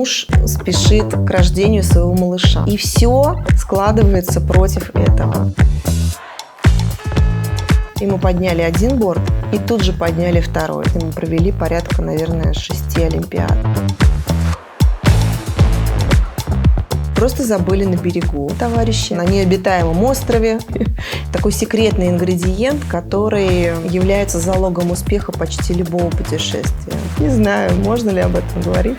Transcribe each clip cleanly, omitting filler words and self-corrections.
Муж спешит к рождению своего малыша. И все складывается против этого. И мы подняли один борт, и тут же подняли второй. И мы провели порядка, наверное, 6 олимпиад. Просто забыли на берегу, товарищи, на необитаемом острове. Такой секретный ингредиент, который является залогом успеха почти любого путешествия. Не знаю, можно ли об этом говорить.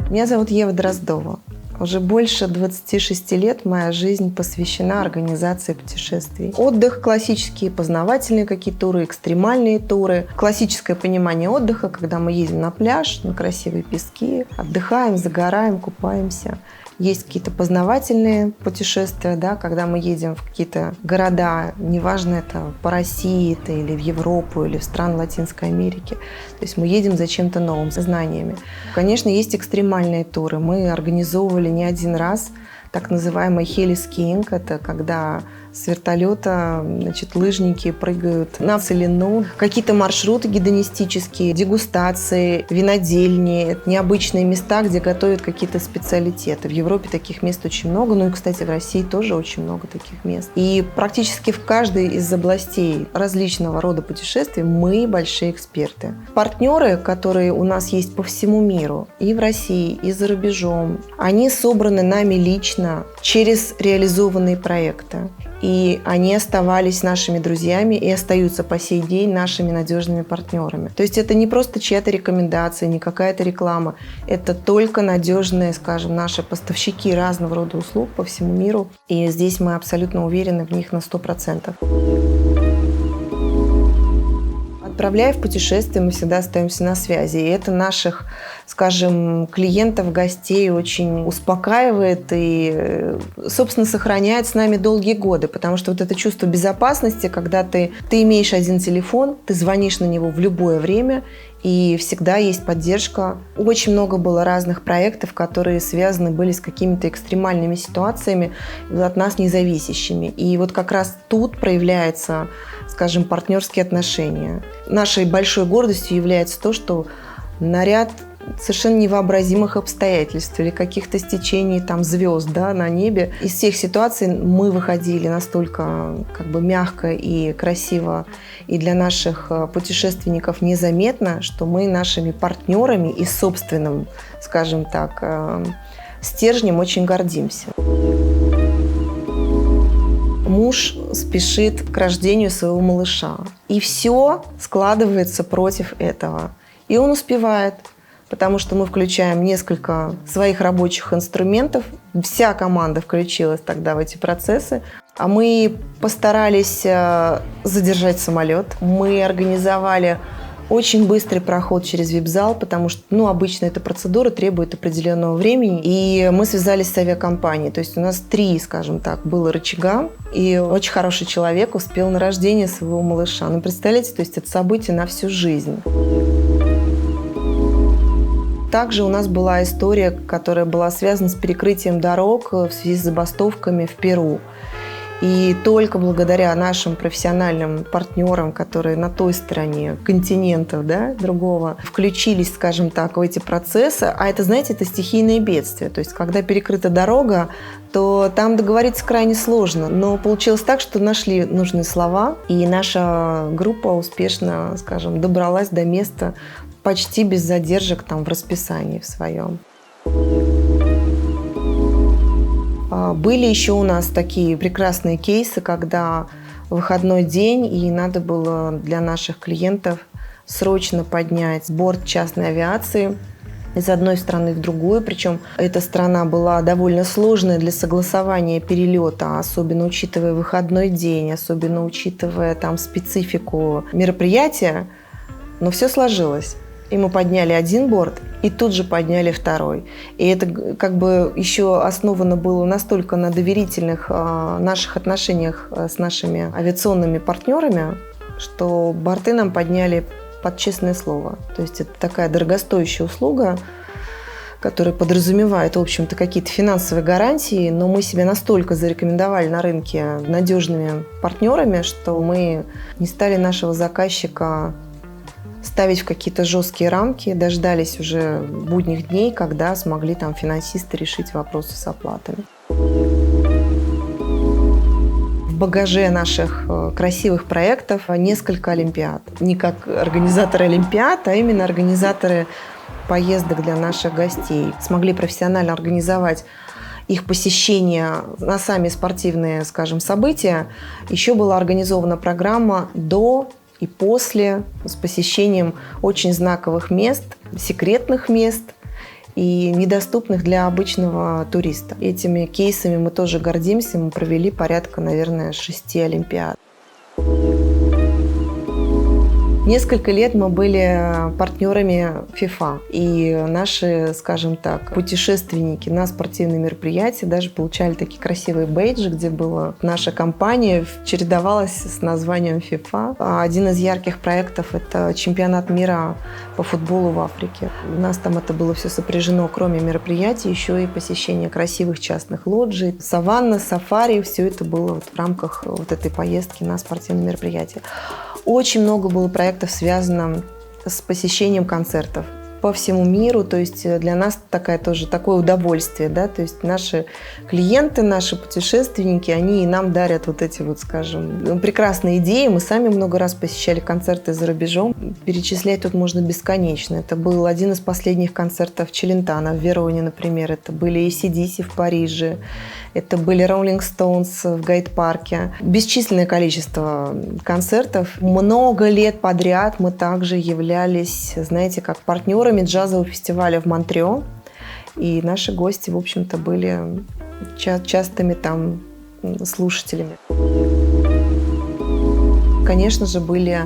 Меня зовут Ева Дроздова. Уже больше 26 лет моя жизнь посвящена организации путешествий. Отдых классические, познавательные какие-то туры, экстремальные туры. Классическое понимание отдыха, когда мы едем на пляж, на красивые пески, отдыхаем, загораем, купаемся. Есть какие-то познавательные путешествия, да, когда мы едем в какие-то города, неважно, это по России это или в Европу, или в страны Латинской Америки. То есть мы едем за чем-то новым, со знаниями. Конечно, есть экстремальные туры. Мы организовывали не один раз так называемый хелискинг. Это когда с вертолета, лыжники прыгают на целину. Какие-то маршруты гедонистические, дегустации, винодельни. Это необычные места, где готовят какие-то специалитеты. В Европе таких мест очень много. Ну и, кстати, в России тоже очень много таких мест. И практически в каждой из областей различного рода путешествий мы большие эксперты. Партнеры, которые у нас есть по всему миру, и в России, и за рубежом, они собраны нами лично через реализованные проекты. И они оставались нашими друзьями и остаются по сей день нашими надежными партнерами. То есть это не просто чья-то рекомендация, не какая-то реклама. Это только надежные, скажем, наши поставщики разного рода услуг по всему миру. И здесь мы абсолютно уверены в них на 100%. Отправляя в путешествие, мы всегда остаемся на связи. И это наших, скажем, клиентов, гостей очень успокаивает и, собственно, сохраняет с нами долгие годы. Потому что вот это чувство безопасности, когда ты имеешь один телефон, ты звонишь на него в любое время, и всегда есть поддержка. Очень много было разных проектов, которые связаны были с какими-то экстремальными ситуациями, от нас независящими. И вот как раз тут проявляются, скажем, партнерские отношения. Нашей большой гордостью является то, что на ряд совершенно невообразимых обстоятельств или каких-то стечений звезд, да, на небе. Из всех ситуаций мы выходили настолько мягко и красиво и для наших путешественников незаметно, что мы нашими партнерами и собственным, скажем так, стержнем очень гордимся. Муж спешит к рождению своего малыша. И все складывается против этого. И он успевает, потому что мы включаем несколько своих рабочих инструментов. Вся команда включилась тогда в эти процессы. А мы постарались задержать самолет. Мы организовали очень быстрый проход через вип-зал, потому что обычно эта процедура требует определенного времени. И мы связались с авиакомпанией. То есть у нас 3, скажем так, было рычага. И очень хороший человек успел на рождение своего малыша. Ну, представляете, то есть это событие на всю жизнь. Также у нас была история, которая была связана с перекрытием дорог в связи с забастовками в Перу. И только благодаря нашим профессиональным партнерам, которые на той стороне континента, да, другого, включились, скажем так, в эти процессы. А это, знаете, это стихийное бедствие. То есть, когда перекрыта дорога, то там договориться крайне сложно. Но получилось так, что нашли нужные слова, и наша группа успешно, скажем, добралась до места почти без задержек в расписании в своем. Были еще у нас такие прекрасные кейсы, когда выходной день, и надо было для наших клиентов срочно поднять борт частной авиации из одной страны в другую. Причем эта страна была довольно сложная для согласования перелета, особенно учитывая выходной день, особенно учитывая специфику мероприятия. Но все сложилось. И мы подняли один борт, и тут же подняли второй. И это еще основано было настолько на доверительных наших отношениях с нашими авиационными партнерами, что борты нам подняли под честное слово. То есть это такая дорогостоящая услуга, которая подразумевает, в общем-то, какие-то финансовые гарантии, но мы себя настолько зарекомендовали на рынке надежными партнерами, что мы не стали нашего заказчика ставить в какие-то жесткие рамки, дождались уже будних дней, когда смогли там финансисты решить вопросы с оплатами. В багаже наших красивых проектов несколько олимпиад. Не как организаторы олимпиад, а именно организаторы поездок для наших гостей. Смогли профессионально организовать их посещение на сами спортивные, скажем, события. Еще была организована программа до и после с посещением очень знаковых мест, секретных мест и недоступных для обычного туриста. Этими кейсами мы тоже гордимся. Мы провели порядка, наверное, 6 олимпиад. Несколько лет мы были партнерами FIFA. И наши, скажем так, путешественники на спортивные мероприятия даже получали такие красивые бейджи, где была наша компания, чередовалась с названием FIFA. Один из ярких проектов – это чемпионат мира по футболу в Африке. У нас там это было все сопряжено, кроме мероприятий, еще и посещение красивых частных лоджий, саванна, сафари. Все это было в рамках этой поездки на спортивные мероприятия. Очень много было проектов, связано с посещением концертов по всему миру. То есть для нас такое удовольствие. Да? То есть наши клиенты, наши путешественники, они и нам дарят вот эти скажем, прекрасные идеи. Мы сами много раз посещали концерты за рубежом. Перечислять тут можно бесконечно. Это был один из последних концертов Челентано в Вероне, например. Это были AC/DC в Париже. Это были Rolling Stones в Гайд-парке. Бесчисленное количество концертов. Много лет подряд мы также являлись, знаете, как партнерами джазового фестиваля в Монтрео. И наши гости, в общем-то, были частыми там слушателями. Конечно же, были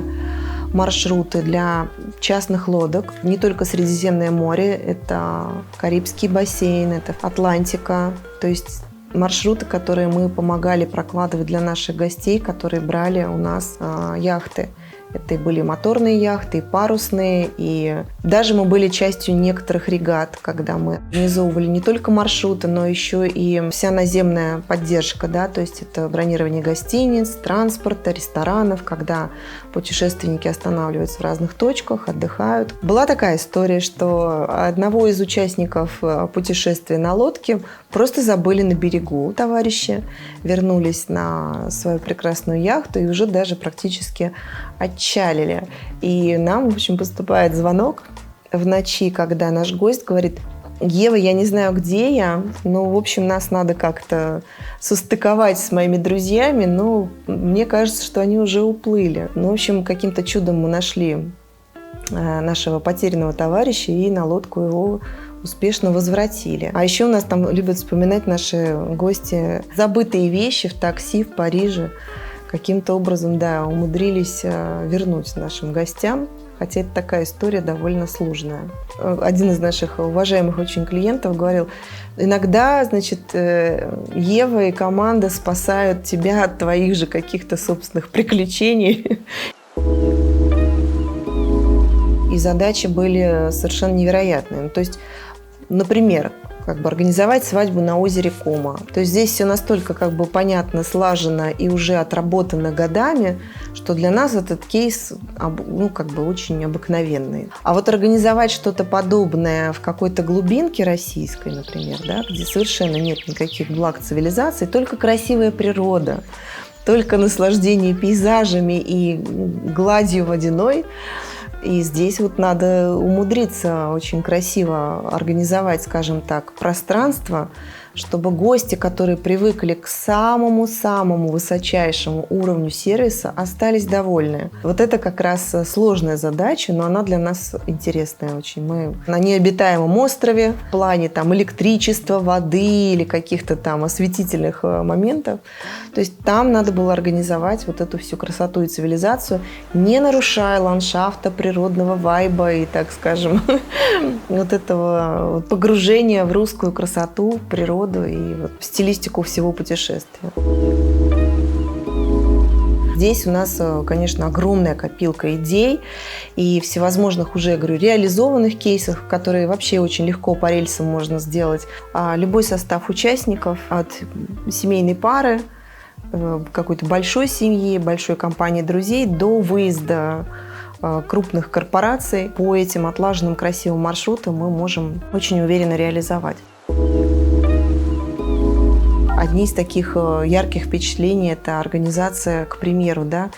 маршруты для частных лодок. Не только Средиземное море, это Карибский бассейн, это Атлантика. То есть маршруты, которые мы помогали прокладывать для наших гостей, которые брали у нас яхты. Это и были моторные яхты, и парусные, и даже мы были частью некоторых регат, когда мы организовывали не только маршруты, но еще и вся наземная поддержка, да, то есть это бронирование гостиниц, транспорта, ресторанов, когда путешественники останавливаются в разных точках, отдыхают. Была такая история, что одного из участников путешествия на лодке просто забыли на берегу товарищи, вернулись на свою прекрасную яхту и уже даже практически отчалили. И нам, в общем, поступает звонок в ночи, когда наш гость говорит: Ева, я не знаю, где я, но, в общем, нас надо как-то состыковать с моими друзьями, но мне кажется, что они уже уплыли. Ну, в общем, каким-то чудом мы нашли нашего потерянного товарища и на лодку его успешно возвратили. А еще у нас там любят вспоминать наши гости забытые вещи в такси в Париже. Каким-то образом, да, умудрились вернуть нашим гостям. Хотя это такая история довольно сложная. Один из наших уважаемых очень клиентов говорил: иногда, значит, Ева и команда спасают тебя от твоих же каких-то собственных приключений. И задачи были совершенно невероятные. То есть, например, организовать свадьбу на озере Кома. То есть здесь все настолько понятно, слажено и уже отработано годами, что для нас этот кейс очень обыкновенный. А вот организовать что-то подобное в какой-то глубинке российской, например, да, где совершенно нет никаких благ цивилизации, только красивая природа, только наслаждение пейзажами и гладью водяной. И здесь надо умудриться очень красиво организовать, скажем так, пространство, чтобы гости, которые привыкли к самому-самому высочайшему уровню сервиса, остались довольны. Вот это как раз сложная задача, но она для нас интересная очень. Мы на необитаемом острове в плане электричества, воды или каких-то осветительных моментов. То есть там надо было организовать эту всю красоту и цивилизацию, не нарушая ландшафта, природного вайба и, так скажем, этого погружения в русскую красоту, природу и стилистику всего путешествия. Здесь у нас, конечно, огромная копилка идей и всевозможных уже, реализованных кейсов, которые вообще очень легко по рельсам можно сделать. Любой состав участников, от семейной пары, какой-то большой семьи, большой компании друзей до выезда крупных корпораций. По этим отлаженным красивым маршрутам мы можем очень уверенно реализовать. Одни из таких ярких впечатлений – это организация, к примеру, да,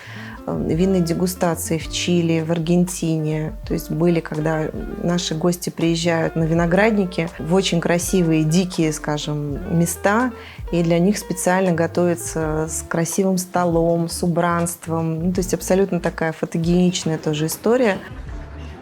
винной дегустации в Чили, в Аргентине. То есть были, когда наши гости приезжают на виноградники в очень красивые, дикие, скажем, места, и для них специально готовится с красивым столом, с убранством. Ну, то есть абсолютно такая фотогеничная тоже история.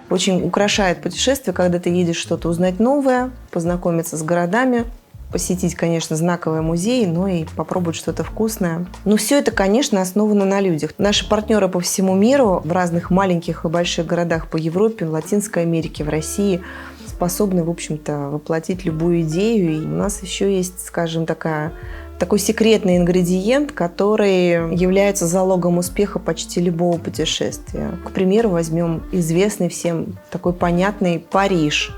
Очень украшает путешествие, когда ты едешь что-то узнать новое, познакомиться с городами, посетить, конечно, знаковые музеи, но и попробовать что-то вкусное. Но все это, конечно, основано на людях. Наши партнеры по всему миру, в разных маленьких и больших городах по Европе, в Латинской Америке, в России, способны, в общем-то, воплотить любую идею. И у нас еще есть, скажем, такой секретный ингредиент, который является залогом успеха почти любого путешествия. К примеру, возьмем известный всем такой понятный Париж.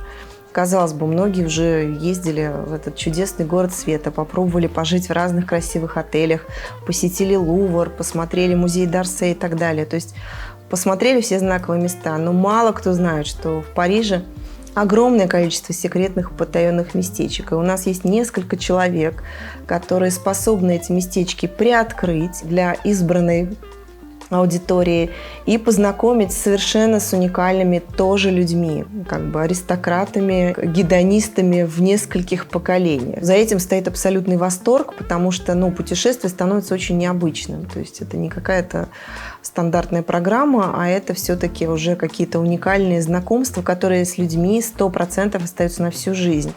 Казалось бы, многие уже ездили в этот чудесный город света, попробовали пожить в разных красивых отелях, посетили Лувр, посмотрели музей Д'Орсе и так далее. То есть посмотрели все знаковые места, но мало кто знает, что в Париже огромное количество секретных потаенных местечек. И у нас есть несколько человек, которые способны эти местечки приоткрыть для избранной аудитории и познакомить совершенно с уникальными тоже людьми, как бы аристократами, гедонистами в нескольких поколениях. За этим стоит абсолютный восторг, потому что путешествие становится очень необычным. То есть это не какая-то стандартная программа, а это все-таки уже какие-то уникальные знакомства, которые с людьми 100% остаются на всю жизнь.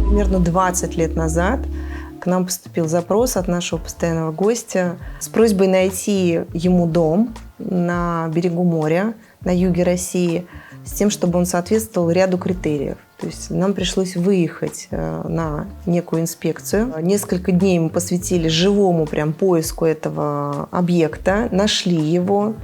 Примерно 20 лет назад к нам поступил запрос от нашего постоянного гостя с просьбой найти ему дом на берегу моря, на юге России, с тем, чтобы он соответствовал ряду критериев. То есть нам пришлось выехать на некую инспекцию. Несколько дней мы посвятили живому прям поиску этого объекта, нашли его,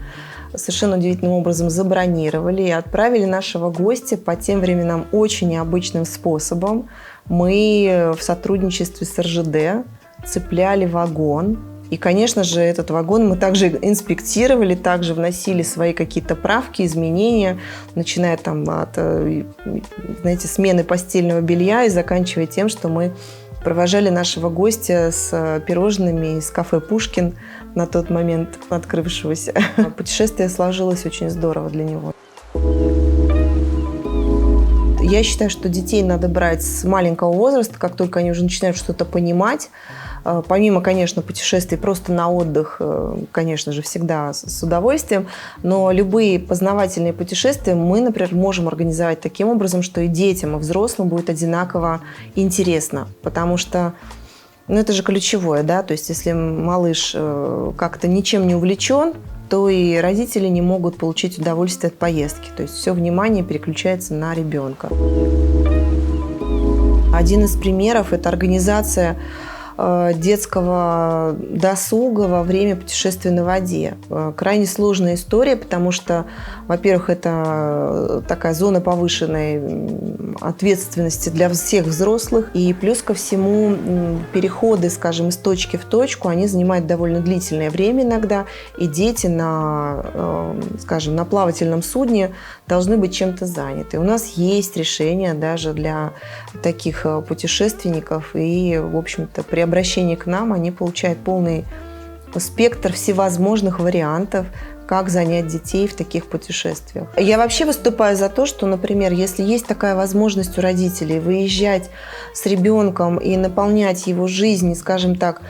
совершенно удивительным образом забронировали и отправили нашего гостя по тем временам очень необычным способом. Мы в сотрудничестве с РЖД цепляли вагон. И, конечно же, этот вагон мы также инспектировали, также вносили свои какие-то правки, изменения, начиная там от, смены постельного белья и заканчивая тем, что мы провожали нашего гостя с пирожными из кафе «Пушкин», на тот момент открывшегося. Путешествие сложилось очень здорово для него. Я считаю, что детей надо брать с маленького возраста, как только они уже начинают что-то понимать. Помимо, конечно, путешествий просто на отдых, конечно же, всегда с удовольствием, но любые познавательные путешествия мы, например, можем организовать таким образом, что и детям, и взрослым будет одинаково интересно, потому что это же ключевое, да, то есть если малыш как-то ничем не увлечен, то и родители не могут получить удовольствие от поездки. То есть все внимание переключается на ребенка. Один из примеров – это организация детского досуга во время путешествия на воде. Крайне сложная история, потому что, во-первых, это такая зона повышенной ответственности для всех взрослых, и плюс ко всему переходы, скажем, из точки в точку, они занимают довольно длительное время иногда, и дети на плавательном судне должны быть чем-то заняты. У нас есть решение даже для таких путешественников, и, в общем-то, при обращении к нам они получают полный спектр всевозможных вариантов, как занять детей в таких путешествиях. Я вообще выступаю за то, что, например, если есть такая возможность у родителей выезжать с ребенком и наполнять его жизнь, скажем так,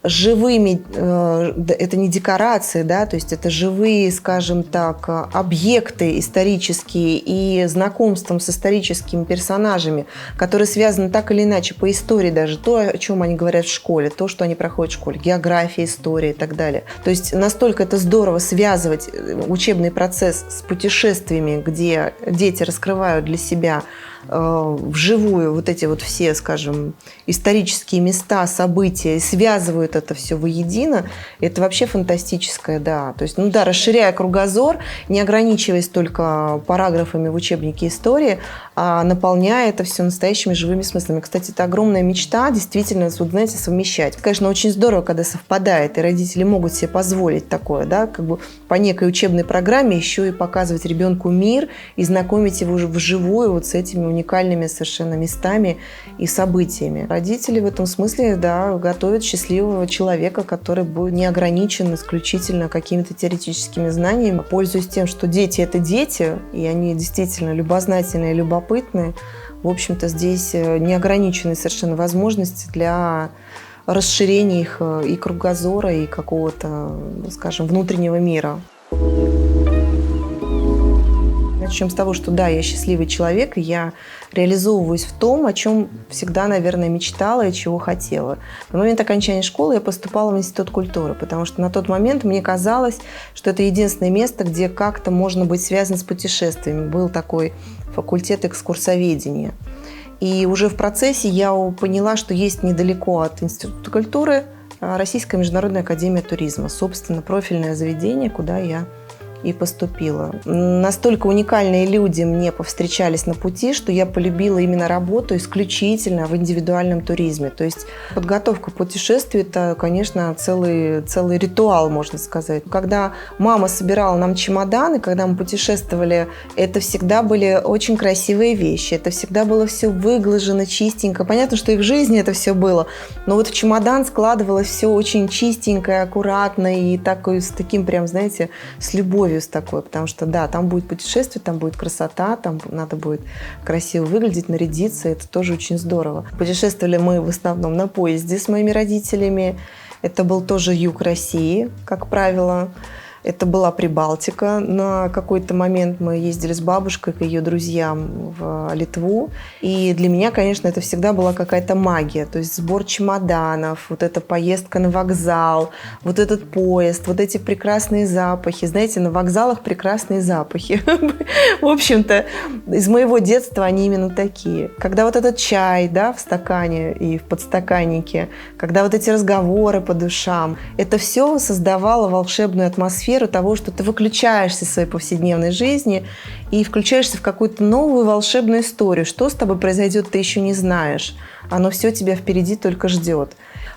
живыми, это не декорации, да, то есть это живые, скажем так, объекты исторические и знакомством с историческими персонажами, которые связаны так или иначе по истории даже, то, о чем они говорят в школе, то, что они проходят в школе, география, история и так далее. То есть настолько это здорово связывать учебный процесс с путешествиями, где дети раскрывают для себя вживую вот эти вот все, скажем, исторические места, события, и связывают это все воедино, это вообще фантастическое, да. То есть, ну да, расширяя кругозор, не ограничиваясь только параграфами в учебнике истории, а наполняя это все настоящими живыми смыслами. Кстати, это огромная мечта, действительно, вот, знаете, совмещать. Конечно, очень здорово, когда совпадает, и родители могут себе позволить такое, да, как бы по некой учебной программе еще и показывать ребенку мир и знакомить его вживую вот с этими уникальными совершенно местами и событиями. Родители в этом смысле, да, готовят счастливого человека, который будет не ограничен исключительно какими-то теоретическими знаниями. Пользуясь тем, что дети – это дети, и они действительно любознательные, любопытные, в общем-то, здесь неограниченные совершенно возможности для расширения их и кругозора, и какого-то, скажем, внутреннего мира. Начнем с того, что да, я счастливый человек, и я реализовываюсь в том, о чем всегда, наверное, мечтала и чего хотела. На момент окончания школы я поступала в Институт культуры, потому что на тот момент мне казалось, что это единственное место, где как-то можно быть связан с путешествиями. Был такой факультет экскурсоведения. И уже в процессе я поняла, что есть недалеко от Института культуры Российская международная академия туризма, собственно, профильное заведение, куда я и поступила. Настолько уникальные люди мне повстречались на пути, что я полюбила именно работу исключительно в индивидуальном туризме. То есть подготовка к путешествию – это, конечно, целый ритуал, можно сказать. Когда мама собирала нам чемоданы, когда мы путешествовали, это всегда были очень красивые вещи, это всегда было все выглажено, чистенько. Понятно, что и в жизни это все было, но вот в чемодан складывалось все очень чистенько, аккуратно и с таким прям, знаете, с любовью с такой, потому что, да, там будет путешествие, там будет красота, там надо будет красиво выглядеть, нарядиться, это тоже очень здорово. Путешествовали мы в основном на поезде с моими родителями, это был тоже юг России, как правило. Это была Прибалтика. На какой-то момент мы ездили с бабушкой к ее друзьям в Литву. И для меня, конечно, это всегда была какая-то магия. То есть сбор чемоданов, вот эта поездка на вокзал, вот этот поезд, вот эти прекрасные запахи. Знаете, на вокзалах прекрасные запахи. В общем-то, из моего детства они именно такие. Когда вот этот чай, да, в стакане и в подстаканнике, когда вот эти разговоры по душам, это все создавало волшебную атмосферу того, что ты выключаешься из своей повседневной жизни и включаешься в какую-то новую волшебную историю. Что с тобой произойдет, ты еще не знаешь. Оно все тебя впереди только ждет.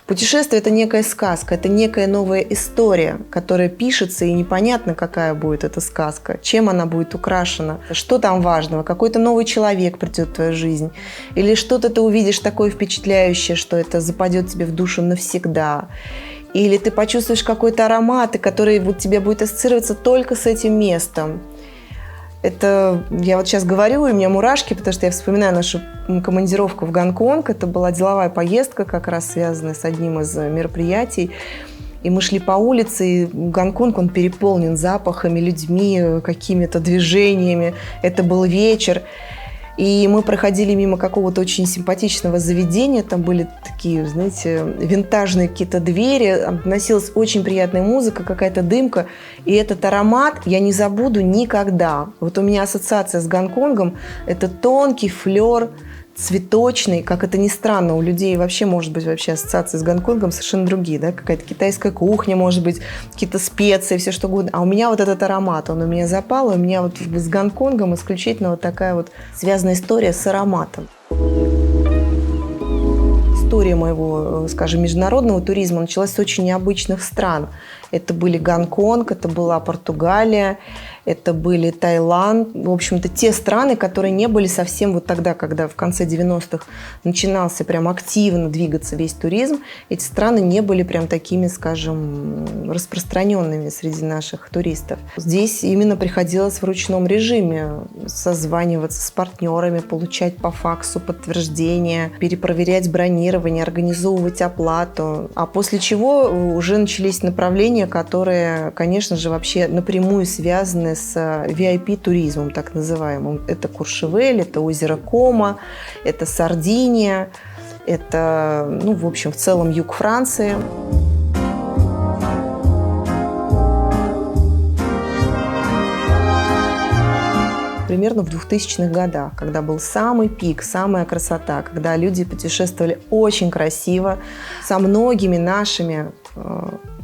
Путешествие – это некая сказка, это некая новая история, которая пишется, и непонятно, какая будет эта сказка, чем она будет украшена, что там важного, какой-то новый человек придет в твою жизнь, или что-то ты увидишь такое впечатляющее, что это западет тебе в душу навсегда. Или ты почувствуешь какой-то аромат, который вот тебе будет ассоциироваться только с этим местом. Это я вот сейчас говорю, и у меня мурашки, потому что я вспоминаю нашу командировку в Гонконг. Это была деловая поездка, как раз связанная с одним из мероприятий. И мы шли по улице, и Гонконг, он переполнен запахами, людьми, какими-то движениями. Это был вечер. И мы проходили мимо какого-то очень симпатичного заведения. Там были такие, знаете, винтажные какие-то двери. Доносилась очень приятная музыка, какая-то дымка. И этот аромат я не забуду никогда. Вот у меня ассоциация с Гонконгом – это тонкий флер, цветочный, как это ни странно, у людей вообще может быть ассоциации с Гонконгом совершенно другие, да, какая-то китайская кухня, может быть, какие-то специи, все что угодно. А у меня вот этот аромат, он у меня запал, и у меня вот с Гонконгом исключительно вот такая вот связанная история с ароматом. История моего, скажем, международного туризма началась с очень необычных стран. Это были Гонконг, это была Португалия, это были Таиланд. В общем-то, те страны, которые не были совсем вот тогда, когда в конце 90-х начинался прям активно двигаться весь туризм, эти страны не были прям такими, скажем, распространенными среди наших туристов. Здесь именно приходилось в ручном режиме созваниваться с партнерами, получать по факсу подтверждения, перепроверять бронирование, организовывать оплату. А после чего уже начались направления, которые, конечно же, вообще напрямую связаны с VIP-туризмом, так называемым. Это Куршевель, это озеро Кома, это Сардиния, это, ну, в общем, в целом юг Франции. примерно в 2000-х годах, когда был самый пик, самая красота, когда люди путешествовали очень красиво. Со многими нашими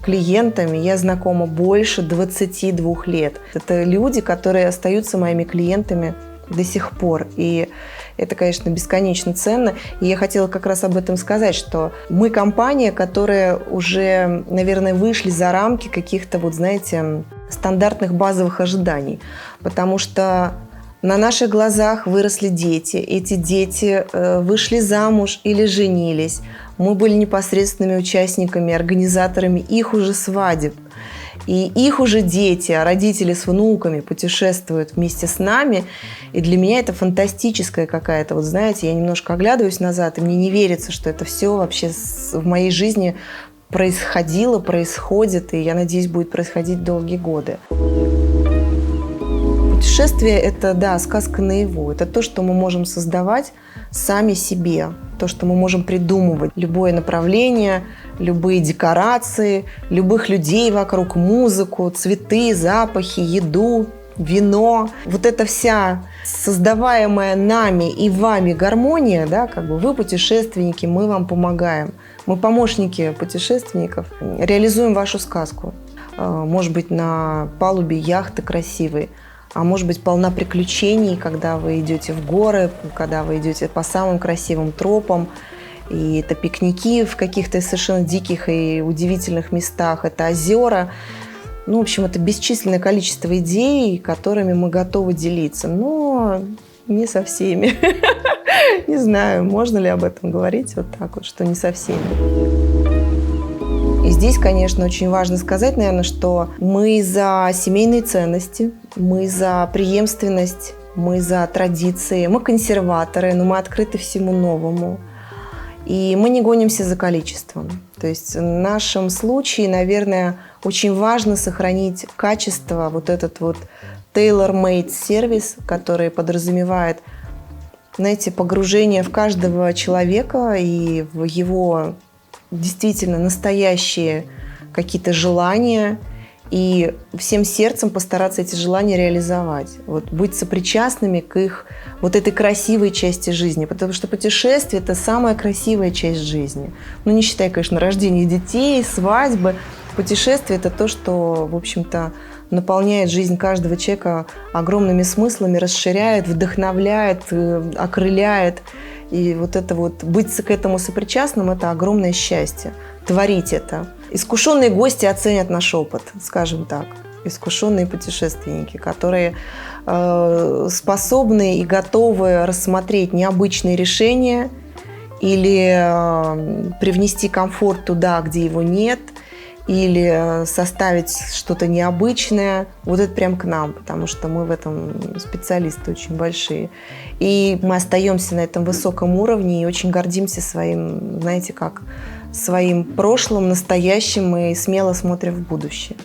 клиентами я знакома больше 22 лет. Это люди, которые остаются моими клиентами до сих пор. И это, конечно, бесконечно ценно. И я хотела как раз об этом сказать, что мы компания, которая уже, наверное, вышли за рамки каких-то, вот знаете, стандартных базовых ожиданий. Потому что на наших глазах выросли дети. Эти дети вышли замуж или женились. Мы были непосредственными участниками, организаторами их уже свадеб. И их уже дети, а родители с внуками путешествуют вместе с нами. И для меня это фантастическая какая-то, вот знаете, я немножко оглядываюсь назад, и мне не верится, что это все вообще в моей жизни происходило, происходит, и я надеюсь, будет происходить долгие годы. Путешествие – это, да, сказка наяву. Это то, что мы можем создавать сами себе, то, что мы можем придумывать. Любое направление, любые декорации, любых людей вокруг, музыку, цветы, запахи, еду, вино. Вот эта вся создаваемая нами и вами гармония, да, как бы вы путешественники, мы вам помогаем. Мы помощники путешественников, реализуем вашу сказку. Может быть, на палубе яхты красивой, а может быть, полна приключений, когда вы идете в горы, когда вы идете по самым красивым тропам. И это пикники в каких-то совершенно диких и удивительных местах, это озера. Ну, в общем, это бесчисленное количество идей, которыми мы готовы делиться, но не со всеми. Не знаю, можно ли об этом говорить вот так вот, что не со всеми. И здесь, конечно, очень важно сказать, наверное, что мы за семейные ценности, мы за преемственность, мы за традиции, мы консерваторы, но мы открыты всему новому. И мы не гонимся за количеством. То есть в нашем случае, наверное, очень важно сохранить качество, вот этот вот tailor-made сервис, который подразумевает, знаете, погружение в каждого человека и в его действительно настоящие какие-то желания, и всем сердцем постараться эти желания реализовать. Вот, быть сопричастными к их вот этой красивой части жизни. Потому что путешествие – это самая красивая часть жизни. Ну, не считая, конечно, рождения детей, свадьбы. Путешествие – это то, что, в общем-то, наполняет жизнь каждого человека огромными смыслами, расширяет, вдохновляет, окрыляет. И вот это вот быть к этому сопричастным – это огромное счастье. Творить это. Искушенные гости оценят наш опыт, скажем так. Искушенные путешественники, которые способны и готовы рассмотреть необычные решения или привнести комфорт туда, где его нет, или составить что-то необычное. Вот это прям к нам, потому что мы в этом специалисты очень большие. И мы остаемся на этом высоком уровне и очень гордимся своим, знаете как, своим прошлым, настоящим и смело смотрим в будущее.